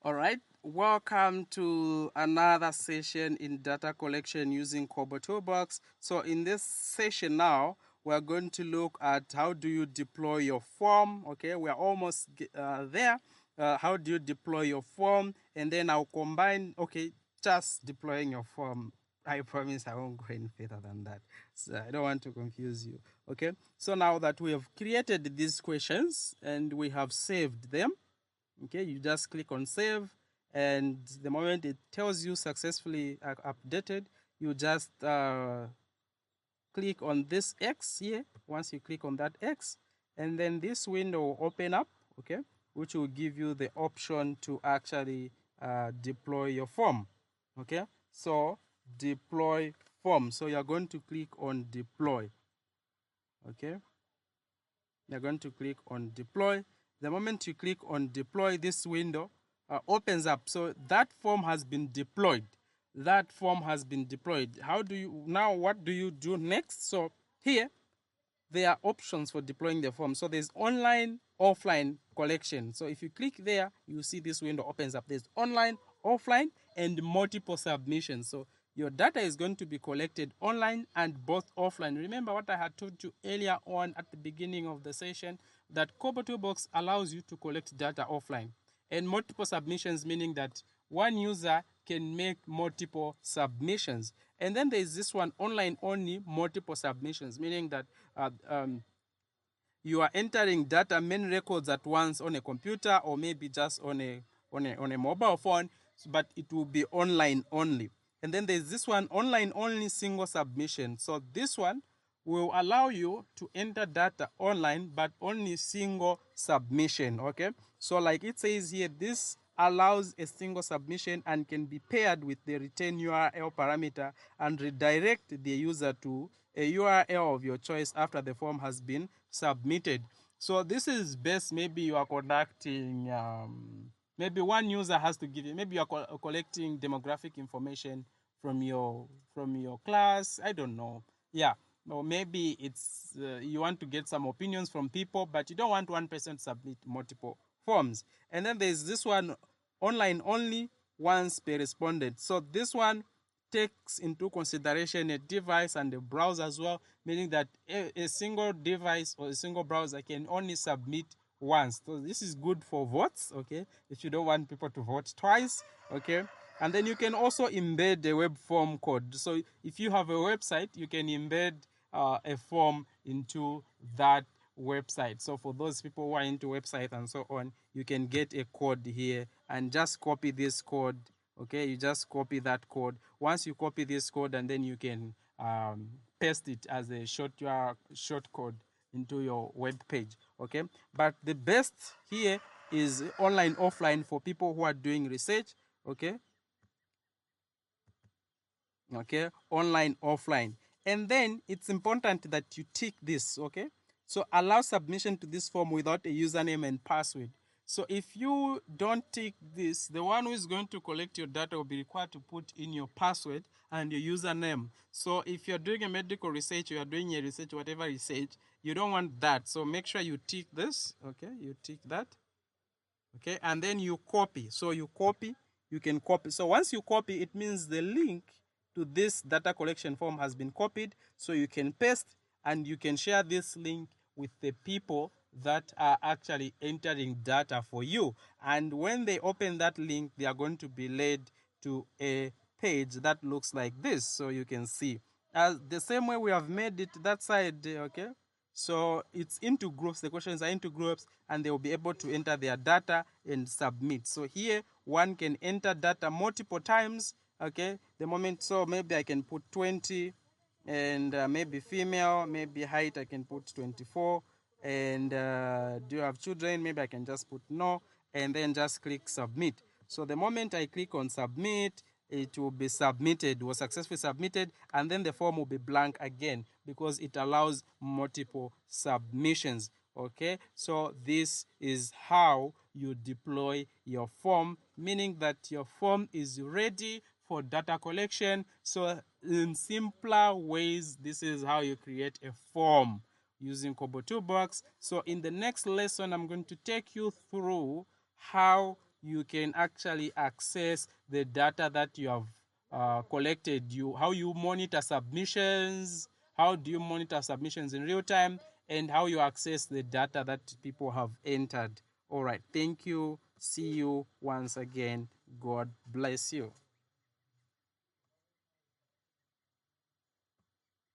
All right, welcome to another session in data collection using KoboToolbox. So in this session now, we're going to look at how do you deploy your form. Okay, we're almost there. How do you deploy your form? And then I'll combine, okay, just deploying your form. I promise I won't go any further than that. So I don't want to confuse you. Okay, so now that we have created these questions and we have saved them, okay, you just click on save, and the moment it tells you successfully updated, you just click on this X here. Once you click on that X, and then this window will open up, okay, which will give you the option to actually deploy your form. Okay, so deploy form, so you're going to click on deploy. Okay, you're going to click on deploy. The moment you click on deploy, this window opens up. So that form has been deployed. That form has been deployed. How do you now? What do you do next? So here there are options for deploying the form. So there's online, offline collection. So if you click there, you see this window opens up. There's online, offline, and multiple submissions. So your data is going to be collected online and both offline. Remember what I had told you earlier on at the beginning of the session, that KoboToolbox allows you to collect data offline. And multiple submissions, meaning that one user can make multiple submissions. And then there's this one, online only multiple submissions, meaning that you are entering data main records at once on a computer or maybe just on a mobile phone, but it will be online only. And then there's this one, online only single submission. So this one will allow you to enter data online, but only single submission. Okay, so like it says here, this allows a single submission and can be paired with the return URL parameter and redirect the user to a URL of your choice after the form has been submitted. So this is best, maybe you are conducting, maybe one user has to give you, maybe you are collecting demographic information from your class, I don't know. Yeah, or maybe it's you want to get some opinions from people, but you don't want one person to submit multiple forms. And then there's this one, online only, once per respondent. So this one takes into consideration a device and a browser as well, meaning that a single device or a single browser can only submit once. So this is good for votes, okay, if you don't want people to vote twice, okay. And then you can also embed a web form code. So if you have a website, you can embed a form into that website. So for those people who are into website and so on, you can get a code here and just copy this code. Okay, you just copy that code. Once you copy this code, and then you can paste it as a short code into your web page. Okay, but the best here is online offline for people who are doing research. Okay, online offline. And then it's important that you tick this. Okay, so allow submission to this form without a username and password. So if you don't tick this, the one who is going to collect your data will be required to put in your password and your username. So if you're doing a medical research, or you're doing a research, whatever research, you don't want that. So make sure you tick this. Okay, you tick that. Okay, and then you copy. So you copy, you can copy. So once you copy, it means the link to this data collection form has been copied. So you can paste and you can share this link with the people that are actually entering data for you. And when they open that link, they are going to be led to a page that looks like this. So you can see as the same way we have made it that side. Okay, so it's into groups. The questions are into groups, and they will be able to enter their data and submit. So here one can enter data multiple times. Okay, the moment, so maybe I can put 20, and maybe female, maybe height I can put 24, and do you have children? Maybe I can just put no, and then just click submit. So the moment I click on submit, it will be submitted, was successfully submitted, and then the form will be blank again because it allows multiple submissions. Okay, so this is how you deploy your form, meaning that your form is ready for data collection. So in simpler ways, this is how you create a form using KoboToolbox. So in the next lesson, I'm going to take you through how you can actually access the data that you have collected. How you monitor submissions, how do you monitor submissions in real time, and how you access the data that people have entered. All right, thank you. See you once again. God bless you.